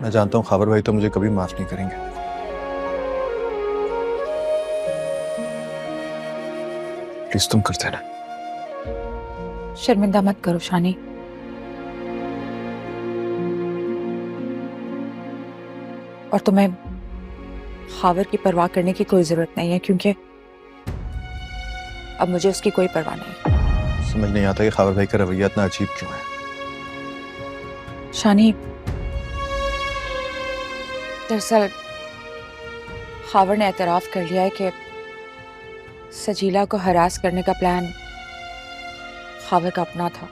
मैं जानता हूँ खाबर भाई तो मुझे कभी माफ नहीं करेंगे। प्लीज तुम कर देना। शर्मिंदा मत करो शानी। और तुम्हें खावर की परवाह करने की कोई जरूरत नहीं है, क्योंकि अब मुझे उसकी कोई परवाह नहीं। समझ नहीं आता कि खाबर भाई का रवैया इतना अजीब क्यों है। शानी, दरअसल खावर ने एतराफ कर लिया है कि सजीला को हरास करने का प्लान खावर का अपना था।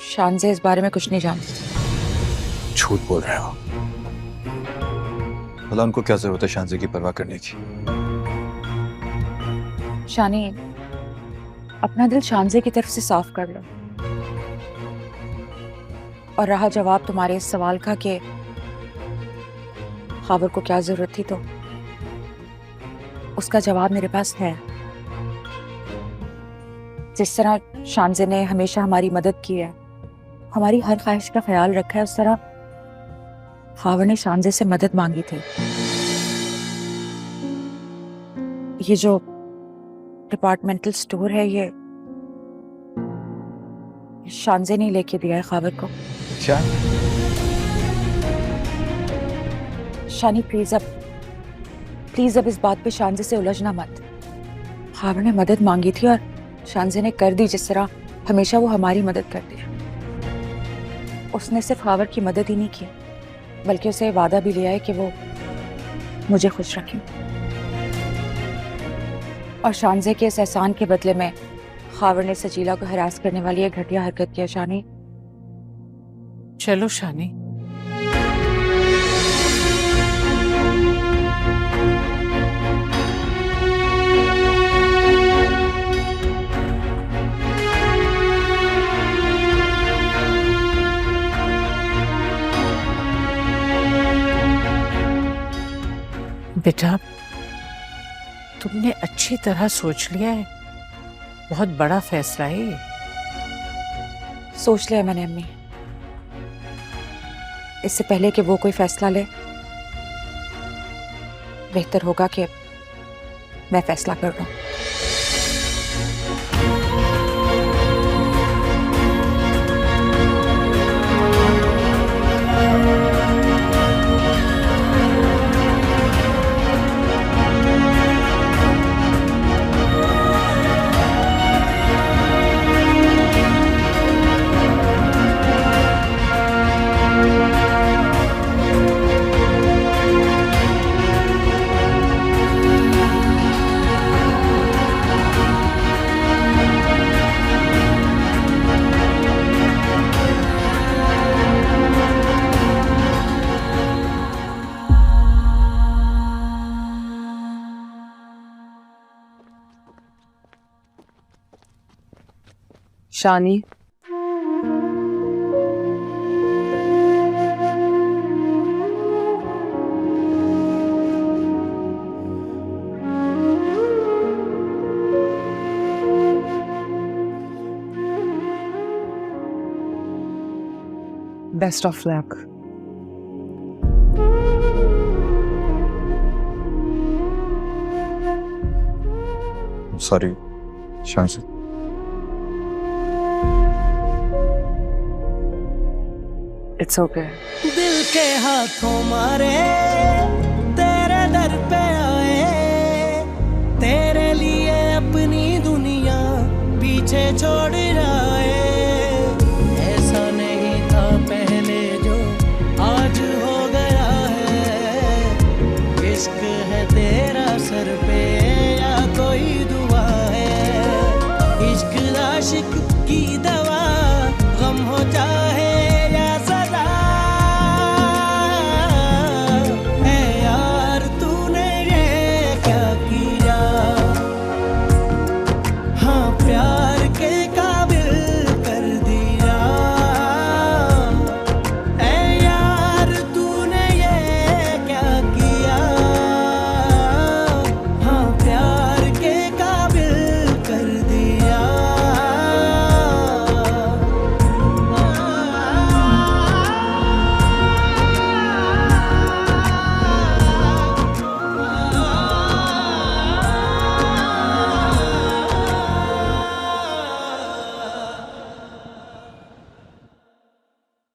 शानज़े इस बारे में कुछ नहीं जानती। झूठ बोल रहे हो। भला उनको क्या जरूरत है शानज़े की परवाह करने की? शानी, अपना दिल शानज़े की तरफ से साफ कर लो। और रहा जवाब तुम्हारे इस सवाल का कि खावर को क्या जरूरत थी, तो उसका जवाब मेरे पास है। जिस तरह शानज़े ने हमेशा हमारी मदद की है, हमारी हर ख्वाहिश का ख्याल रखा है, उस तरह खावर ने शानज़े से मदद मांगी थी। ये जो डिपार्टमेंटल स्टोर है, ये शानज़े ने लेके दिया है खावर को। क्या? शानी प्लीज अब इस बात पे शानज़े से उलझना मत। खावर ने मदद मांगी थी और शानज़े ने कर दी, जिस तरह हमेशा वो हमारी मदद करती है। उसने सिर्फ खावर की मदद ही नहीं की, बल्कि उसे वादा भी लिया है कि वो मुझे खुश रखें। और शानज़े के इस एहसान के बदले में खावर ने सजीला को हरास करने वाली एक घटिया हरकत किया। शानी, चलो शानी, बेटा तुमने अच्छी तरह सोच लिया है। बहुत बड़ा फैसला है ये। सोच लिया मैंने अम्मी। इससे पहले कि वो कोई फैसला ले, बेहतर होगा कि मैं फैसला कर लूं। Shani, best of luck. Sorry Shanze. It's okay. दिल के हाथों मारे तेरे दर पे आए, तेरे लिए अपनी दुनिया पीछे छोड़ जाए। ऐसा नहीं था पहले जो आज हो गया है। इश्क है तेरा सर पे या कोई दुआ है। इश्क आशिक की दवा, गम हो चाहे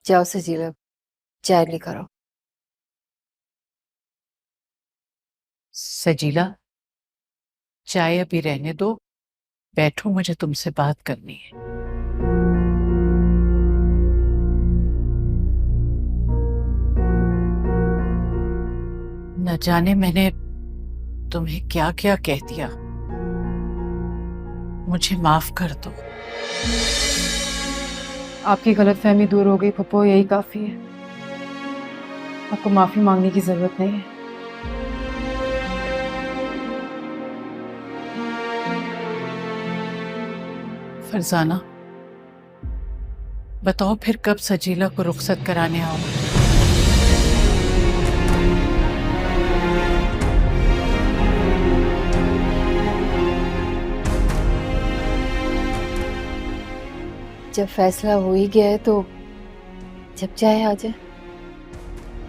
जाओ सजीला, चाय लेकर आओ। सजीला, चाय अभी रहने दो, बैठो, मुझे तुमसे बात करनी है। न जाने मैंने तुम्हें क्या क्या कह दिया, मुझे माफ कर दो। आपकी गलतफहमी दूर हो गई पप्पो, यही काफी है। आपको माफी मांगने की जरूरत नहीं है। फरजाना, बताओ फिर कब सजीला को रुखसत कराने आओ? जब फैसला हो ही गया है तो जब चाहे आ जाए।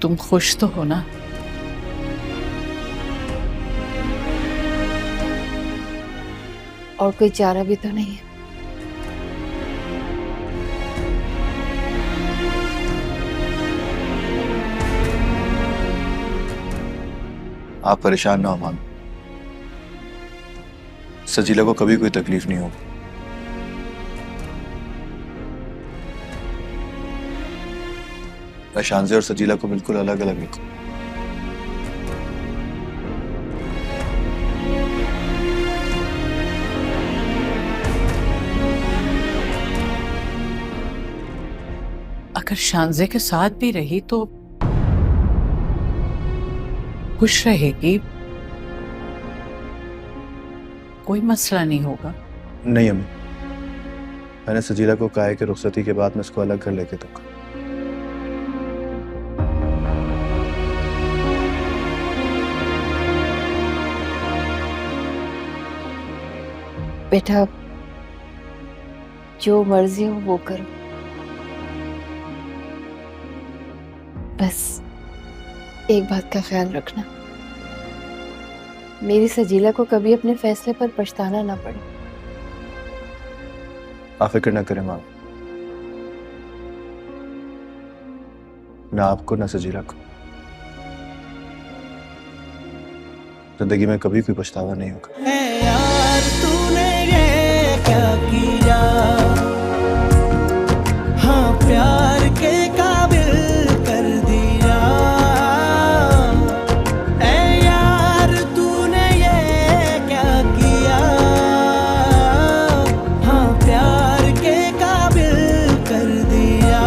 तुम खुश तो हो ना? और कोई चारा भी तो नहीं है। आप परेशान ना हो अमान, सजीला को कभी कोई तकलीफ नहीं होगी। मैं शांजे और सजीला को बिल्कुल अलग अलग रखूं। अगर शांजे के साथ भी रही तो खुश रहेगी, कोई मसला नहीं होगा। नहीं अम्मी, मैंने सजीला को कहा है कि रुखसती के बाद मैं इसको अलग घर लेके दूंगा। बेटा, जो मर्जी हो वो करो, बस एक बात का ख्याल रखना, मेरी सजीला को कभी अपने फैसले पर पछताना ना पड़े। आप फिक्र ना करें माँ, ना आपको ना सजीला को जिंदगी में कभी कोई पछतावा नहीं होगा। है यार तूने ये क्या किया, हाँ प्यार के काबिल कर दिया। ऐ यार तूने ये क्या किया, हाँ प्यार के काबिल कर दिया।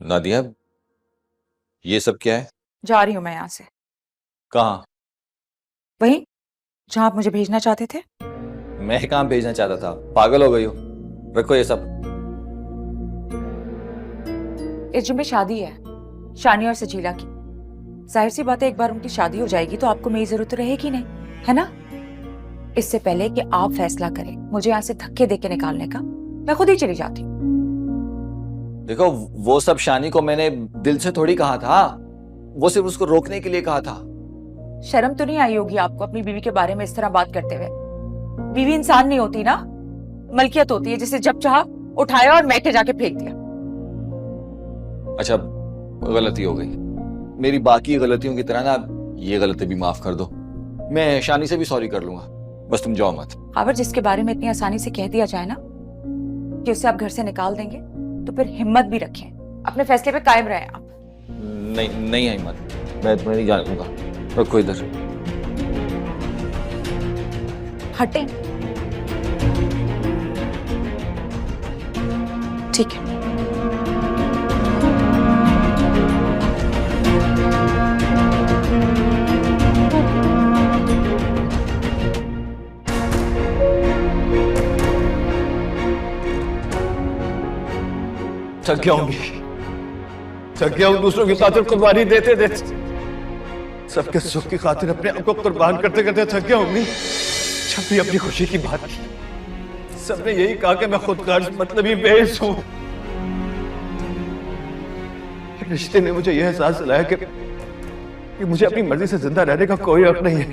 नादिया, ये सब क्या है? जा रही हूँ मैं यहाँ से, कहाँ? वहीं जहाँ आप मुझे भेजना चाहते थे। मैं कहाँ भेजना चाहता था? पागल हो गई हो? रखो ये सब। इस जुम्मे शादी है शानी और सजीला की। जाहिर सी बात है, एक बार उनकी शादी हो जाएगी तो आपको मेरी जरूरत रहेगी नहीं, है ना? इससे पहले कि आप फैसला करें मुझे यहाँ से धक्के देके निकालने का, मैं खुद ही चली जाती हूँ। देखो, वो सब शानी को मैंने दिल से थोड़ी कहा था, वो सिर्फ उसको रोकने के लिए कहा था। शर्म तो नहीं आई होगी आपको अपनी बीवी के बारे में इस तरह बात करते हुए? बीवी इंसान नहीं होती ना, मलकियत होती है जिसे जब चाहा उठाया और मैके जाके फेंक दिया। अच्छा, गलती हो गई मेरी, बाकी गलतियों की तरह ना ये गलती भी माफ कर दो। मैं शानी से भी सॉरी कर लूंगा, बस तुम जाओ मत। अगर जिसके बारे में इतनी आसानी से कह दिया जाए ना कि उसे आप घर से निकाल देंगे, तो फिर हिम्मत भी रखें, अपने फैसले पे कायम रहें आप। नहीं है हिम्मत, मैं तुम्हें नहीं जाने दूंगा। रखो इधर। हटें। ठीक है। थक गया हूँ। थक गया हूं दूसरों की खातिर कुर्बानी देते देते, सबके सुख की खातिर अपने आप को कुर्बान करते करते थक गया हूं। जब भी अपनी खुशी की बात की, सबने यही कहा कि मैं खुद गर्ज मतलबी बेस हूं। रिश्ते ने मुझे यह एहसास दिलाया कि मुझे अपनी मर्जी से जिंदा रहने का कोई हक नहीं है।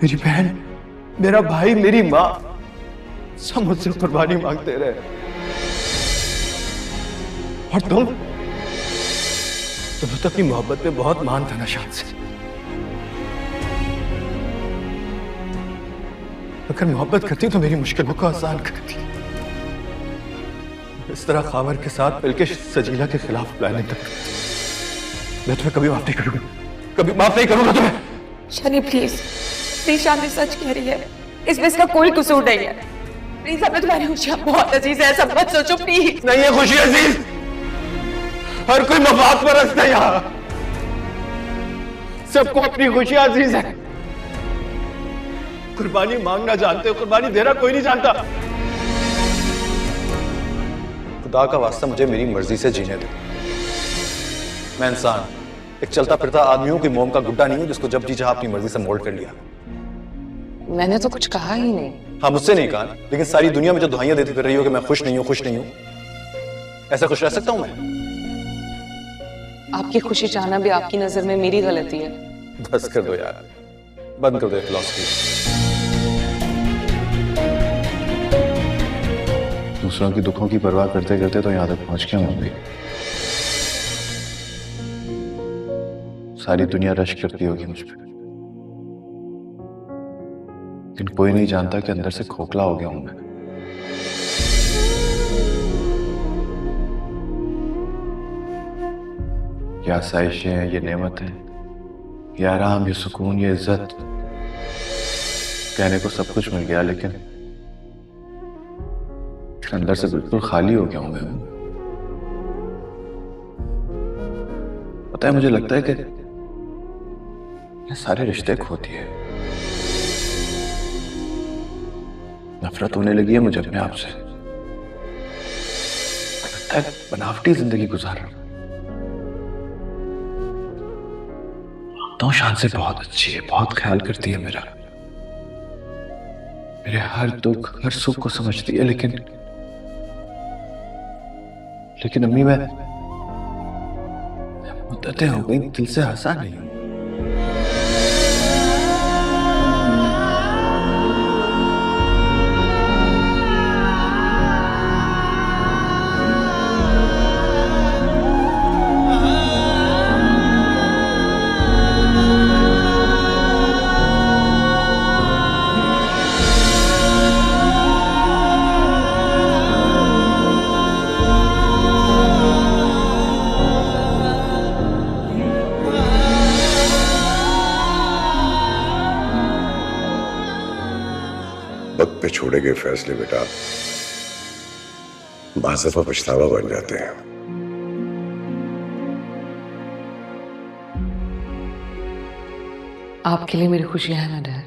मेरी बहन, मेरा भाई, मेरी माँ सब मुझसे कुर्बानी मांगते रहे। और तुम तो अपनी मोहब्बत में बहुत मान था ना शान से। अगर मोहब्बत करती तो मेरी मुश्किलों को आसान करती। इस तरह खावर के साथ मिलकर सजीला के खिलाफ प्लानिंग तक करती। मैं तुम्हें कभी माफ नहीं करूंगा, कभी माफ नहीं करूंगा तुम्हें। शानी प्लीज प्लीज, शानी सच कह रही है, इसमें इसका कोई कसूर नहीं है। प्लीज, हमें तुम्हारी खुशियां बहुत अजीज है, सब मत सोचो प्लीज। नहीं है खुशी अजीज, हर कोई मफाद परस्त है यहाँ। सबको अपनी खुशी अजीज है। कुर्बानी मांगना जानते हो, कुर्बानी देना कोई नहीं जानता। खुदा का वास्ता मुझे मेरी मर्जी से जीने दो। मैं इंसान, एक चलता फिरता आदमी हूं, कि मोम का गुड्डा नहीं हूं जिसको जब जी चाहा अपनी मर्जी से मोल्ड कर लिया। मैंने तो कुछ कहा ही नहीं। हाँ, मुझसे नहीं कहा, लेकिन सारी दुनिया में जो दुआइयां देती फिर रही हो कि मैं खुश नहीं हूं, खुश नहीं हूं। ऐसा खुश रह सकता हूं मैं? आपकी खुशी चाहना भी आपकी नजर में मेरी गलती है। बस कर दो यार, बंद कर दो फिलॉसफी। दूसरों की दुखों की परवाह करते करते तो यहां तक पहुंच गया हूं। सारी दुनिया रश करती होगी मुझ पर, लेकिन कोई नहीं जानता कि अंदर से खोखला हो गया हूं मैं। ये आसाइशें हैं, ये नेमत है, ये आराम, ये सुकून, ये इज्जत, कहने को सब कुछ मिल गया, लेकिन अंदर से बिल्कुल खाली हो गया हूं मैं। पता है, मुझे लगता है कि ये सारे रिश्ते खोती है। नफरत होने लगी है मुझे अपने आप से। लगता है बनावटी जिंदगी गुजार रहा हूं। तो शान से बहुत अच्छी है, बहुत ख्याल करती है मेरा, मेरे हर दुख हर सुख को समझती है, लेकिन अम्मी, मैं मुद्दतें हो गई, दिल से हंसा नहीं हूं। वक्त पे छोड़े गए फैसले बेटा बाज़फ़ा पछतावा बन जाते हैं। आपके लिए मेरी खुशियां हैं ना डैड।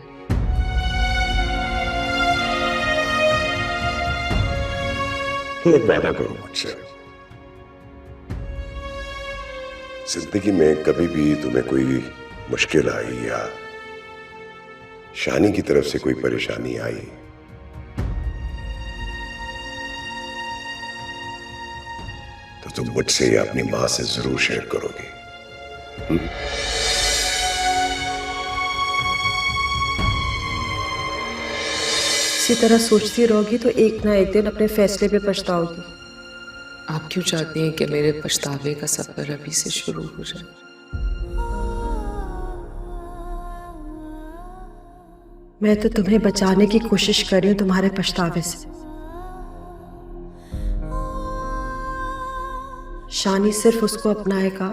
ये पैदा करो मुझसे। जिंदगी में कभी भी तुम्हें कोई मुश्किल आई या शानी की तरफ से कोई परेशानी आई, तो तुम मुझसे या अपनी मां से जरूर शेयर करोगे। इसी तरह सोचती रहोगी तो एक ना एक दिन अपने फैसले पे पछताओगी। आप क्यों चाहती हैं कि मेरे पछतावे का सफर अभी से शुरू हो जाए? मैं तो तुम्हें बचाने की कोशिश कर रही हूँ तुम्हारे पछतावे से। शानी सिर्फ उसको अपनाएगा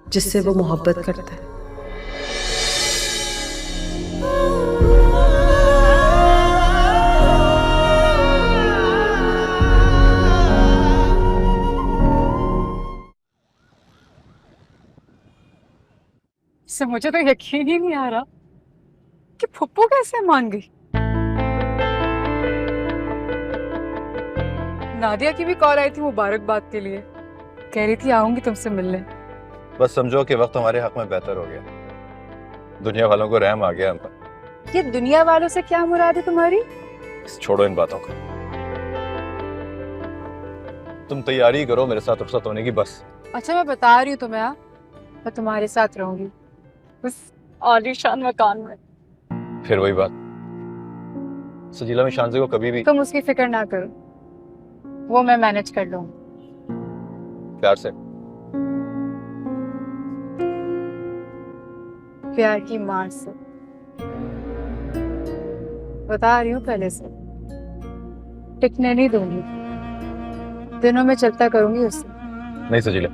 जिससे वो मोहब्बत करता है। मुझे तो यकीन ही नहीं आ रहा कि फुप्पू कैसे मान गई। नादिया की भी कॉल आई थी मुबारकबाद के लिए, कह रही थी आऊंगी तुमसे मिलने। बस समझो कि वक्त हमारे हक में बेहतर हो गया, दुनिया वालों को रहम आ गया हम पर। ये दुनिया वालों से क्या मुराद है तुम्हारी? छोड़ो इन बातों को, तुम तैयारी करो मेरे साथ रुखसत होने की बस। अच्छा मैं बता रही हूँ तुम्हें, मैं तुम्हारे साथ रहूंगी उस आलीशान मकान में। फिर वही बात, सजीला में शांति को कभी भी तुम उसकी फिक्र ना करो, वो मैं मैनेज कर लूंगी प्यार से। प्यार की मार से, बता रही हूँ पहले से। टिकने नहीं दूंगी, दिनों में चलता करूंगी उससे। नहीं सजीला,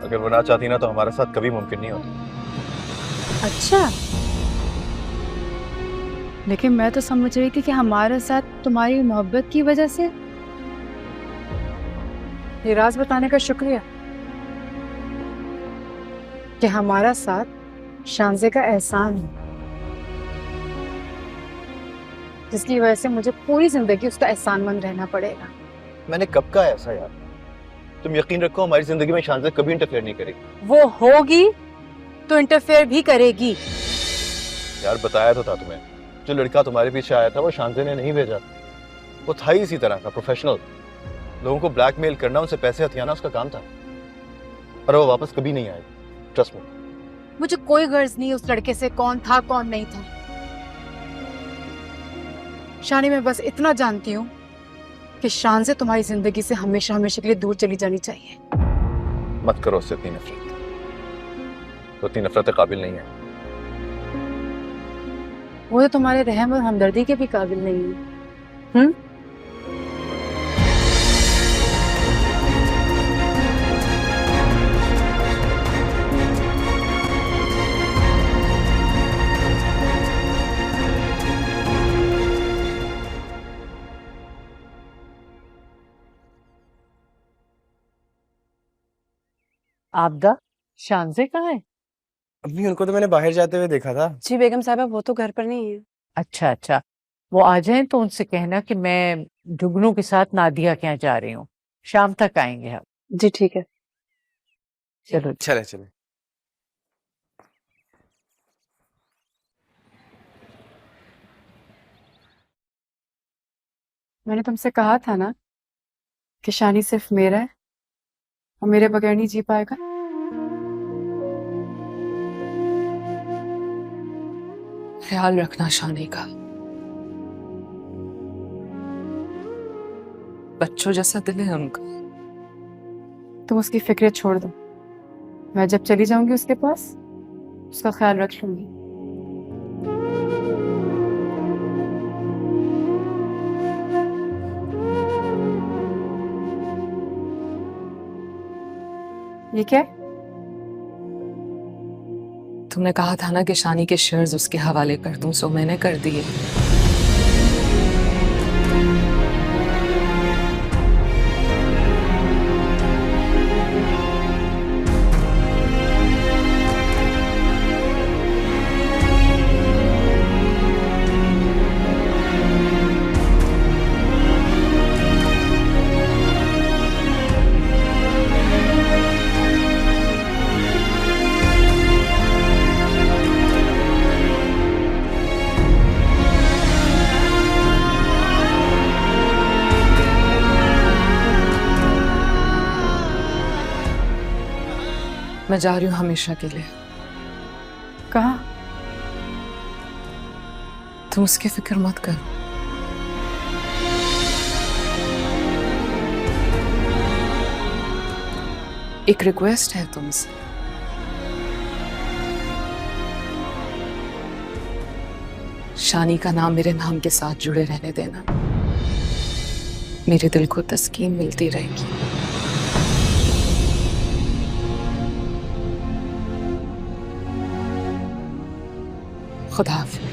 अगर वो ना चाहती ना तो हमारे साथ कभी मुमकिन नहीं होता। अच्छा, लेकिन मैं तो समझ रही थी कि हमारे साथ तुम्हारी मोहब्बत की वजह से। ये राज बताने का शुक्रिया कि हमारा साथ शांजे का एहसान है, जिसकी वजह से मुझे पूरी जिंदगी उसका एहसानमंद रहना पड़ेगा। मैंने कब कहा ऐसा यार? तुम यकीन रखो हमारी जिंदगी में शांति कभी इंटरफेयर नहीं करेगी। वो होगी तो इंटरफेयर भी करेगी। यार बताया तो था तुम्हें, जो लड़का तुम्हारे पीछे आया था वो शांति ने नहीं भेजा, वो था ही इसी तरह का प्रोफेशनल। लोगों को ब्लैकमेल करना, उनसे पैसे हथियाना उसका काम था, और वो वापस कभी नहीं आएगा, ट्रस्ट मी। मुझे कोई गर्ज नहीं उस लड़के से कौन था कौन नहीं था। शानी, मैं बस इतना जानती हूँ कि शान से तुम्हारी जिंदगी से हमेशा हमेशा के लिए दूर चली जानी चाहिए। मत करो उससे इतनी नफरत, वो इतनी नफरत के काबिल नहीं है। वो तो तुम्हारे रहम और हमदर्दी के भी काबिल नहीं है। आपदा, शांजे कहाँ है? अभी उनको तो मैंने बाहर जाते हुए देखा था। जी बेगम साहबा, वो तो घर पर नहीं है। अच्छा अच्छा, वो आ जाएं तो उनसे कहना कि मैं जुगनू के साथ नादिया के यहाँ जा रही हूँ, शाम तक आएंगे हम। जी ठीक है। चलो चले चले। मैंने तुमसे कहा था ना कि शानी सिर्फ मेरा है और मेरे बगैर नहीं जी पाएगा। ख्याल रखना शानी का, बच्चों जैसा दिल है उनका। तुम उसकी फिक्र छोड़ दो, मैं जब चली जाऊंगी उसके पास उसका ख्याल रख लूंगी। ये क्या है? तुमने कहा था ना कि शानी के शेयर्स उसके हवाले कर दूं, सो मैंने कर दिए। मैं जा रही हूँ हमेशा के लिए। कहाँ? तुम उसकी फिक्र मत करो। एक रिक्वेस्ट है तुमसे, शानी का नाम मेरे नाम के साथ जुड़े रहने देना, मेरे दिल को तस्कीन मिलती रहेगी। खुदा हाफिज़।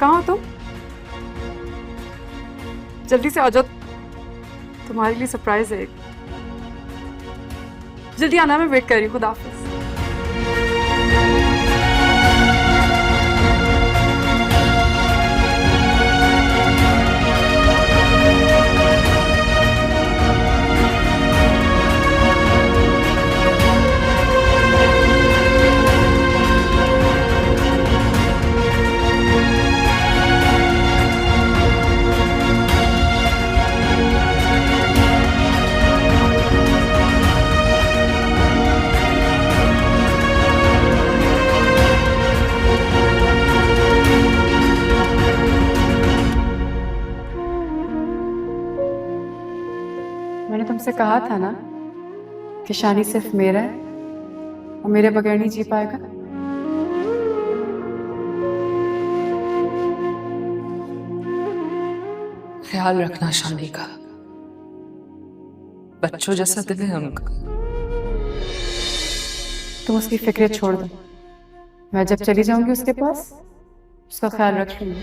कहाँ हो तुम? जल्दी से आ जाओ, तुम्हारे लिए सरप्राइज है। जल्दी आना, मैं वेट कर रही हूँ। खुदा हाफिज। मैंने तुमसे कहा था ना कि शानी सिर्फ मेरा है और मेरे बगैर नहीं जी पाएगा। ख्याल रखना शानी का, बच्चों जैसा दिल है उनका। तुम उसकी फिक्र छोड़ दो, मैं जब चली जाऊंगी उसके पास उसका ख्याल रख लूंगी।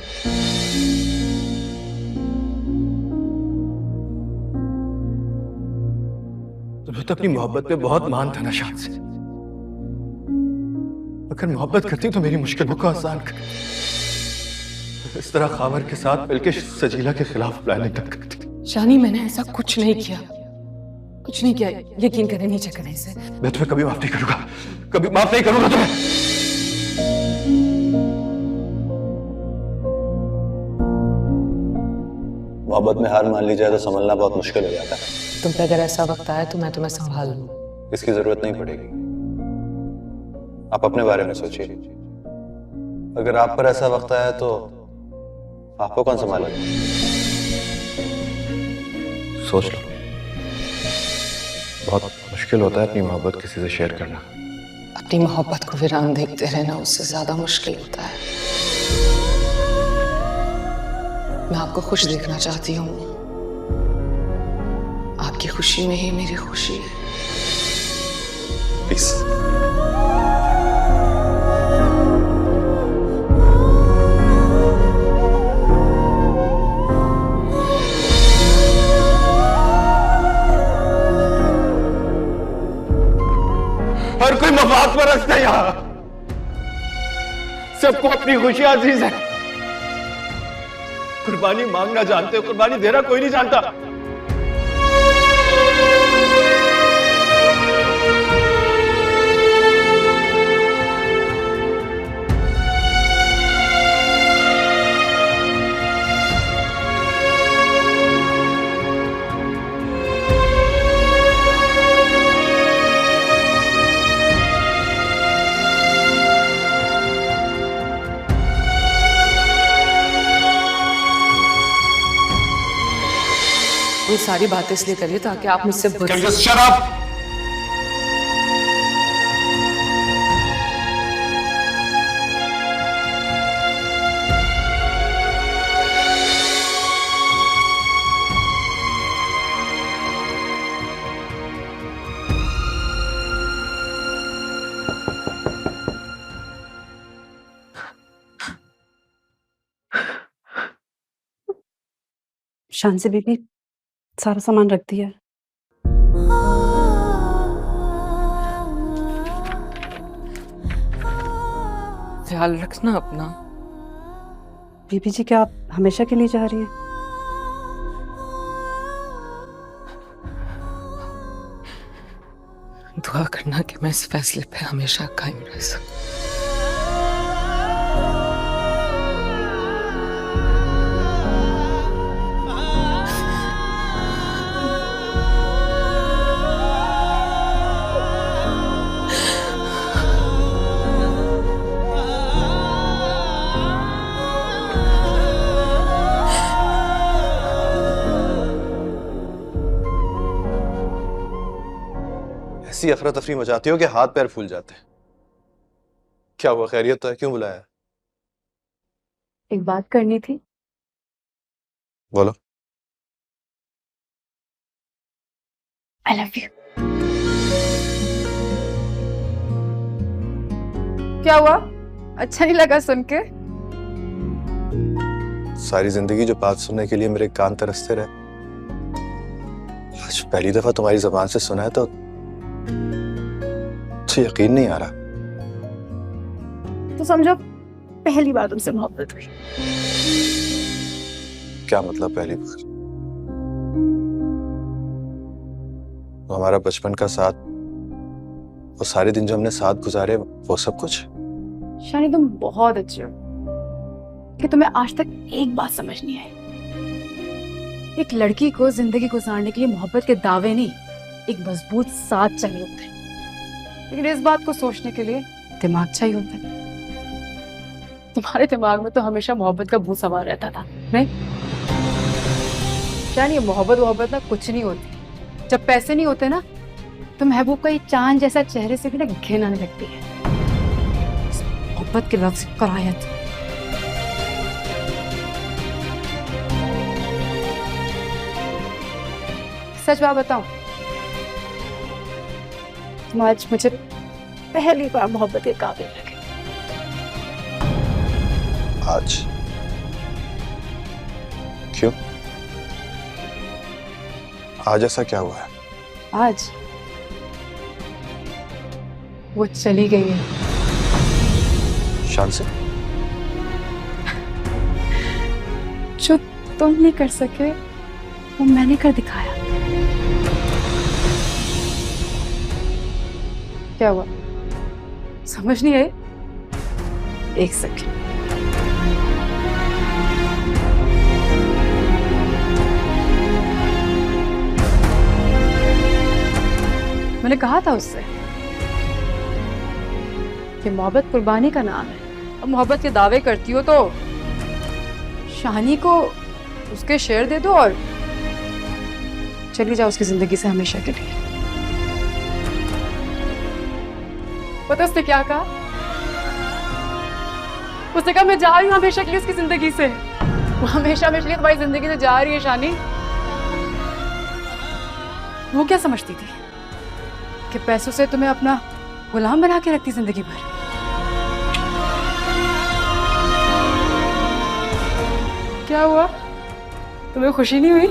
तुम्हें तो अपनी मोहब्बत पे बहुत मान था ना शान से। अगर मोहब्बत करती तो मेरी मुश्किलों को आसान कर, इस तरह खावर के साथ मिलकर सजीला के खिलाफ प्लानिंग न करती। शानी, मैंने ऐसा कुछ नहीं किया, कुछ नहीं किया। यकीन करें, नीचे करें इसे। मैं तुम्हें कभी माफ नहीं करूंगा, कभी माफ नहीं करूंगा तुम्हें। मोहब्बत में हार मान ली जाए तो संभलना बहुत मुश्किल हो जाता है। तुम पे अगर ऐसा वक्त आया तो मैं तुम्हें संभाल लूं। इसकी जरूरत नहीं पड़ेगी, आप अपने बारे में सोचिए। अगर आप पर ऐसा वक्त आया तो आपको कौन संभालेगा? सोच लो, बहुत मुश्किल होता है अपनी मोहब्बत किसी से शेयर करना। अपनी मोहब्बत को वीरान देखते रहना उससे ज्यादा मुश्किल होता है। मैं आपको खुश देखना चाहती हूँ, आपकी खुशी में ही मेरी खुशी है। प्लीज। हर कोई मफाद परस्त है यहाँ, सबको अपनी खुशी अजीज है। कुर्बानी मांगना जानते हो, कुर्बानी देना कोई नहीं जानता। ये सारी बातें इसलिए करिए ताकि आप मुझसे शट अप। शान से बीबी सारा सामान रख दिया। ख्याल रखना अपना। बीबी जी, क्या आप हमेशा के लिए जा रही हैं? दुआ करना कि मैं इस फैसले पे हमेशा कायम रह सकूं। ऐसी अफरा तफरी मचाती हो कि हाथ पैर फूल जाते हैं। क्या हुआ, खैरियत तो है? क्यों बुलाया? एक बात करनी थी। बोलो। I love you. क्या हुआ, अच्छा नहीं लगा सुन के? सारी जिंदगी जो बात सुनने के लिए मेरे कान तरसते रहे, आज पहली दफा तुम्हारी जबान से सुना है तो मुझे यकीन नहीं आ रहा। तो समझो पहली बार तुमसे मोहब्बत हुई। क्या मतलब पहली बार? वो हमारा बचपन का साथ, वो सारे दिन जो हमने साथ गुजारे, वो सब कुछ। शानी तुम बहुत अच्छे हो कि तुम्हें आज तक एक बात समझ नहीं आई। एक लड़की को जिंदगी गुजारने के लिए मोहब्बत के दावे नहीं, एक मजबूत साथ चाहिए होता है। लेकिन इस बात को सोचने के लिए दिमाग चाहिए होता है। तुम्हारे दिमाग में तो हमेशा मोहब्बत का भूत सवार रहता था, नहीं? शानी मोहब्बत ना कुछ नहीं होती। जब पैसे नहीं होते ना तो महबूब का ये चांद जैसा चेहरे से भी ना घिन आने लगती है। मोहब्बत के लफ्ज़ करायत। सच बात बताऊं, तुम आज मुझे पहली बार मोहब्बत के काबिल लगे। आज? क्यों? आज ऐसा क्या हुआ है? आज वो चली गई है। शान से? जो तुम नहीं कर सके वो मैंने कर दिखाया। क्या हुआ, समझ नहीं आई? एक सेकंड। मैंने कहा था उससे कि मोहब्बत कुर्बानी का नाम है। अब मोहब्बत के दावे करती हो तो शानी को उसके शेयर दे दो और चली जाओ उसकी जिंदगी से हमेशा के लिए। पता उसने क्या कहा? उसने कहा मैं जा रही हूँ हमेशा के लिए उसकी जिंदगी से। वो हमेशा के लिए तुम्हारी जिंदगी से जा रही है शानी। वो क्या समझती थी कि पैसों से तुम्हें अपना गुलाम बना के रखती जिंदगी भर? क्या हुआ, तुम्हें खुशी नहीं हुई?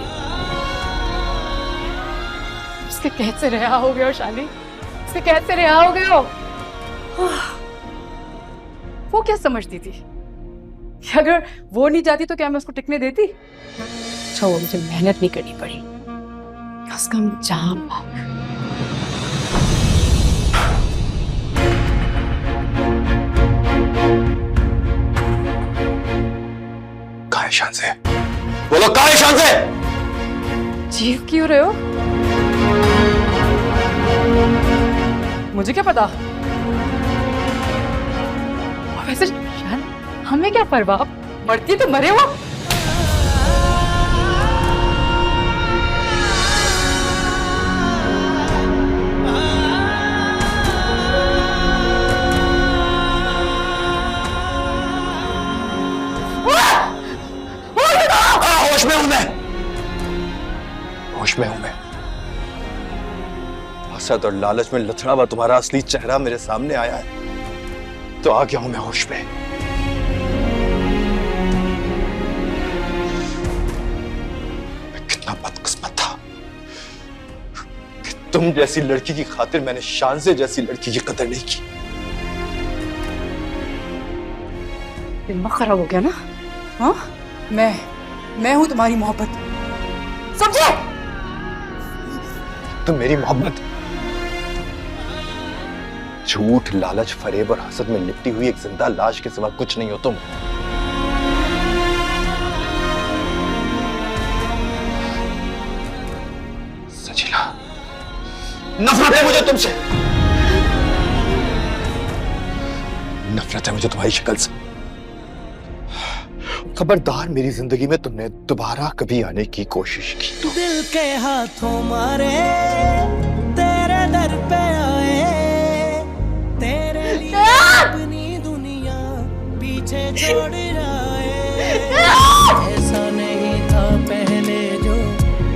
उसके कैद से रिहा हो गए हो शानी, उसके कैद से रिहा हो गए हो। वो क्या समझती थी कि अगर वो नहीं जाती तो क्या मैं उसको टिकने देती? अच्छा वो मुझे मेहनत नहीं करनी पड़ी, उसका जाम भाग। कहाँ है शान से? बोलो कहाँ है शान से? चीख क्यों रहे हो? मुझे क्या पता? वैसे शान हमें क्या परवाह, मरती तो मरे हो। होश में हूं मैं, होश में हूं मैं। हसरत और लालच में लथड़ा हुआ तुम्हारा असली चेहरा मेरे सामने आया है तो आ गया हूं मैं होश में। मैं कितना बदकिस्मत था कि तुम जैसी लड़की की खातिर मैंने शान से जैसी लड़की की कदर नहीं की। दिमाग खराब हो गया ना? हाँ, मैं हूं तुम्हारी मोहब्बत, समझे? तुम मेरी मोहब्बत झूठ, लालच, फरेब और हसद में लिपटी हुई एक जिंदा लाश के सिवा कुछ नहीं हो तुम। सजीला, नफरत है मुझे तुमसे, नफरत है मुझे तुम्हारी शक्ल से। खबरदार मेरी जिंदगी में तुमने दोबारा कभी आने की कोशिश की तो दिल के हाथों मारे तेरे दर पे आए, तेरे लिए अपनी दुनिया पीछे छोड़ आए। ऐसा नहीं था पहले जो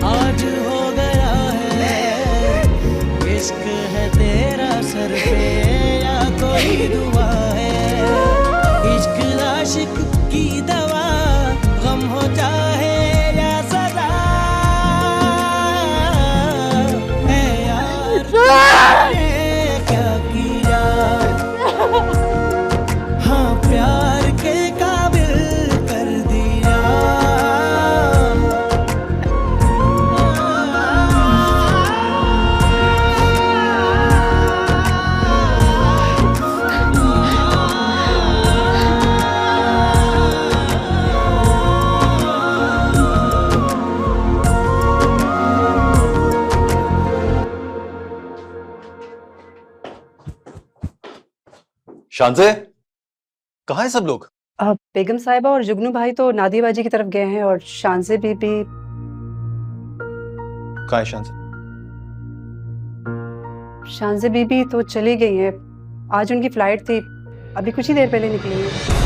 आज हो गया है। इश्क है तेरा सर पे या कोई दुआ है। इश्क आशिक की दवा गम शांसे, कहाँ है सब लोग? बेगम साहिबा और जुगनू भाई तो नादियाबाजी की तरफ गए हैं और शांसे बीबी कहाँ है शांसे? शांसे बीबी तो चली गई हैं। आज उनकी फ्लाइट थी, अभी कुछ ही देर पहले निकली हैं।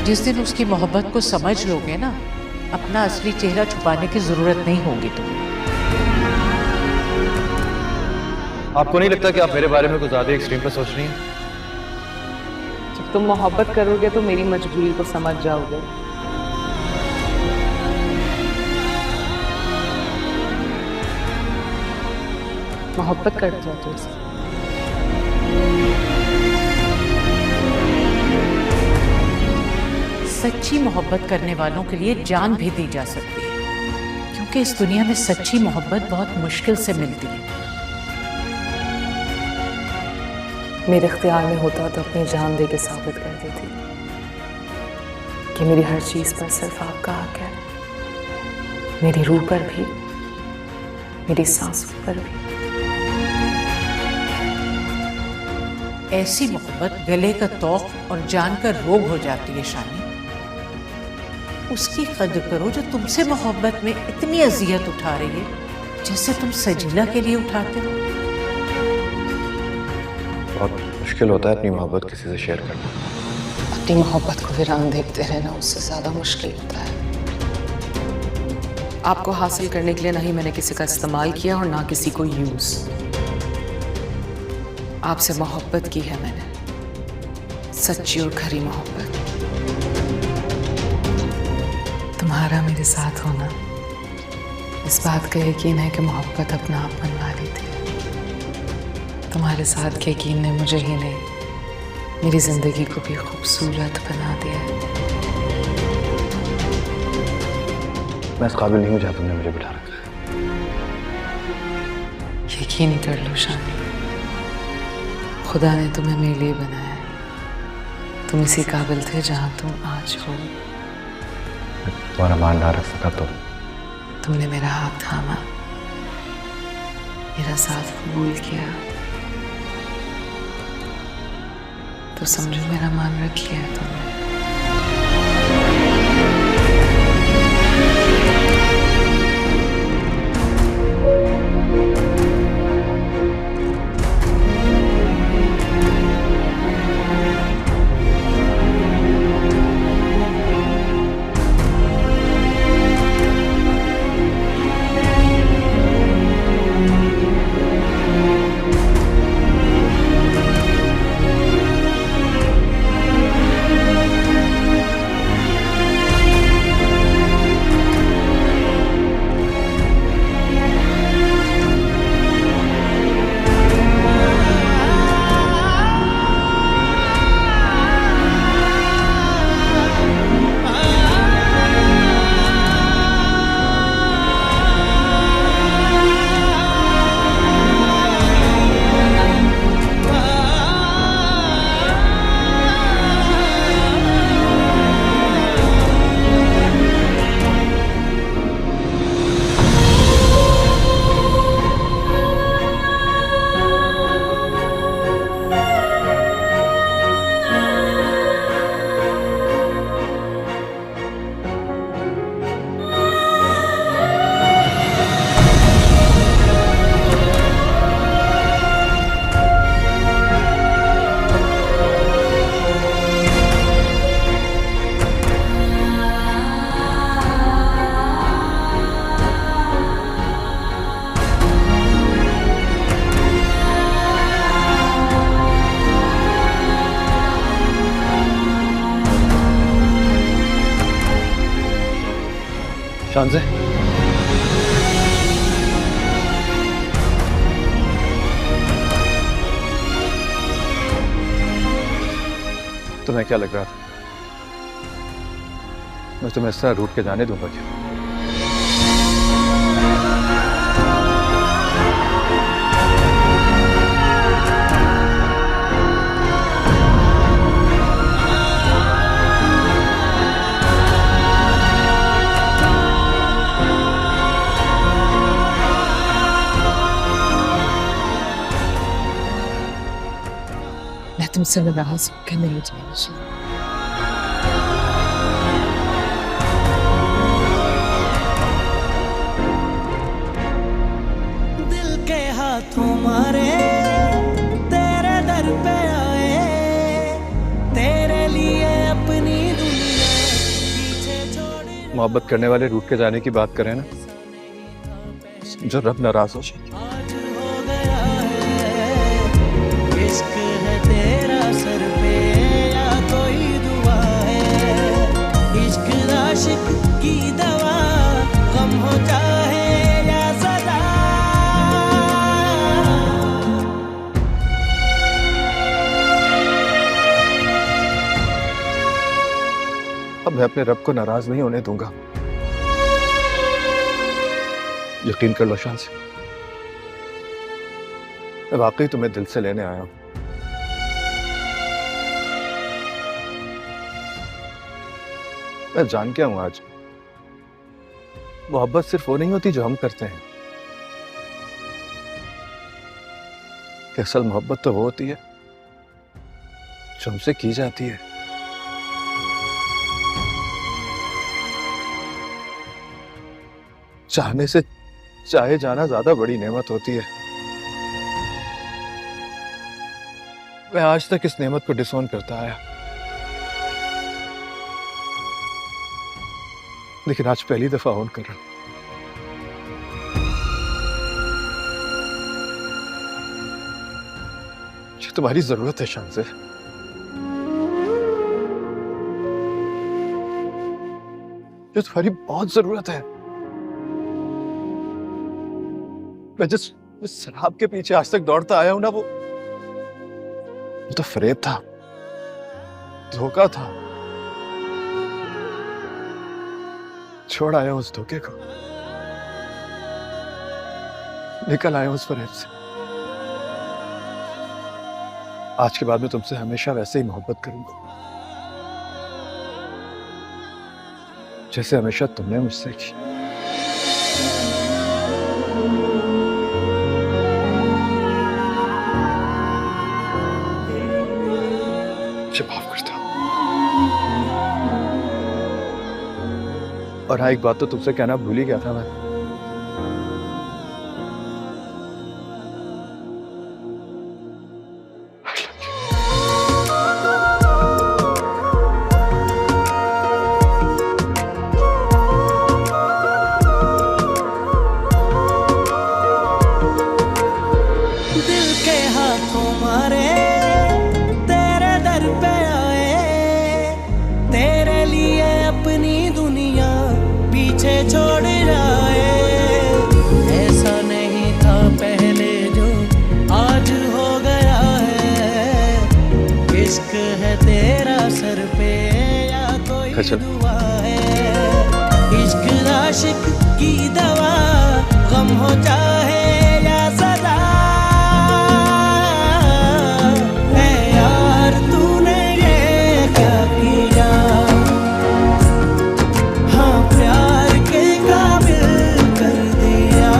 जिस दिन उसकी मोहब्बत को समझ लोगे ना, अपना असली चेहरा छुपाने की जरूरत नहीं होगी तुम्हें। आपको नहीं लगता कि आप मेरे बारे में कुछ ज्यादा एक्सट्रीम पर सोच रही हैं? जब तुम मोहब्बत करोगे तो मेरी मजबूरी को समझ जाओगे। मोहब्बत कर जाओ तुझसे। सच्ची मोहब्बत करने वालों के लिए जान भी दी जा सकती है, क्योंकि इस दुनिया में सच्ची मोहब्बत बहुत मुश्किल से मिलती है। मेरे इख्तियार में होता तो अपनी जान दे के साबित कर देती कि मेरी हर चीज पर सिर्फ आपका हक है, मेरी रूह पर भी, मेरी सांसों पर भी। ऐसी मोहब्बत गले का तौक और जान का रोग हो जाती है शानी। उसकी कद्र करो जो तुमसे मोहब्बत में इतनी अजियत उठा रही है जैसे तुम सजीला के लिए उठाते हो। बहुत मुश्किल होता है अपनी मोहब्बत किसी से शेयर करना। अपनी मोहब्बत को वीरान देखते रहना उससे ज्यादा मुश्किल होता है। आपको हासिल करने के लिए ना ही मैंने किसी का इस्तेमाल किया और ना किसी को यूज। आपसे मोहब्बत की है मैंने, सच्ची और खरी मोहब्बत। तुम्हारा मेरे साथ होना इस बात का यकीन है कि मोहब्बत अपना आप बनवा ली थी। तुम्हारे साथ के यकीन ने मुझे ही नहीं, मेरी जिंदगी को भी खूबसूरत बना दिया है। मैं इस काबिल नहीं हूं जहां तुमने मुझे बिठा रखा है। यकीन कर लो शानी, खुदा ने तुम्हें मेरे लिए बनाया है। तुम इसी काबिल थे जहां तुम आज हो। तुम्हारा मान ना रख सका तो तुमने मेरा हाथ थामा, मेरा साथ कबूल किया, तो समझो मेरा मान रख लिया है तुमने। शांसे, तुम्हें क्या लग रहा था मैं तुम्हें इस तरह रूठ के जाने दूंगा क्या? मैं तुमसे नाराज होकर नहीं जाना चाहिए। दिल के हाथों मारे तेरे दर पे आए, तेरे लिए अपनी दुनिया पीछे छोड़। मोहब्बत करने वाले रूठ के जाने की बात करें ना, जो रब नाराज हो जाए। आज हो गया है, इश्क है तेरा सर पे या कोई दुआ है, इश्क आशिक की दवा, गम हो चाहे या सदा। अब मैं अपने रब को नाराज नहीं होने दूंगा। यकीन कर लो शान से, मैं वाकई तुम्हें दिल से लेने आया हूं। मैं जान क्या हूं आज, मोहब्बत सिर्फ वो नहीं होती जो हम करते हैं, कि असल मोहब्बत तो वो होती है जो हमसे की जाती है। चाहने से चाहे जाना ज्यादा बड़ी नेमत होती है। मैं आज तक इस नेमत को डिसोन करता आया, लेकिन आज पहली दफा ऑन कर रहा हूं। ये तुम्हारी जरूरत है शान से, ये तुम्हारी बहुत जरूरत है। मैं जिस शराब के पीछे आज तक दौड़ता आया हूं ना, वो तो फरेब था, धोखा था। छोड़ आया उस धोखे को, निकल आया उस फरेब से। आज के बाद मैं तुमसे हमेशा वैसे ही मोहब्बत करूंगा जैसे हमेशा तुमने मुझसे की। माफ करता हूं। और हाँ, एक बात तो तुमसे कहना भूल ही गया था मैं। दिल के हाथों मारे तेरे दर पे आए, तेरे लिए अपनी दुनिया पीछे छोड़ जाए। ऐसा नहीं था पहले जो आज हो गया है, इश्क है तेरा सर पे या कोई दुआ है, इश्क आशिक की दवा, गम हो चाहे या सदा। है यार तूने ये क्या किया, हाँ प्यार के काबिल कर दिया।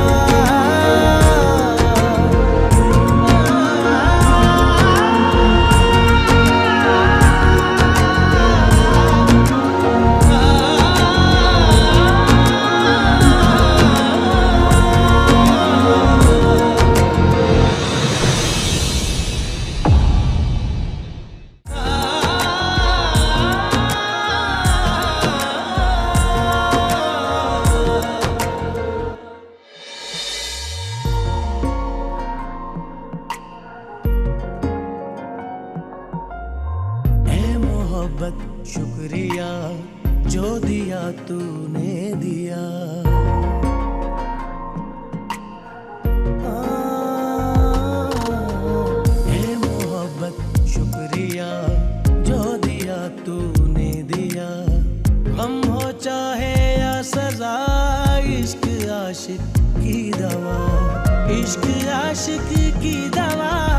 मोहब्बत शुक्रिया जो दिया तूने दिया। ए मोहब्बत शुक्रिया जो दिया तूने दिया। गम हो चाहे या सजा, इश्क आशिक इश्क आशिक की दवा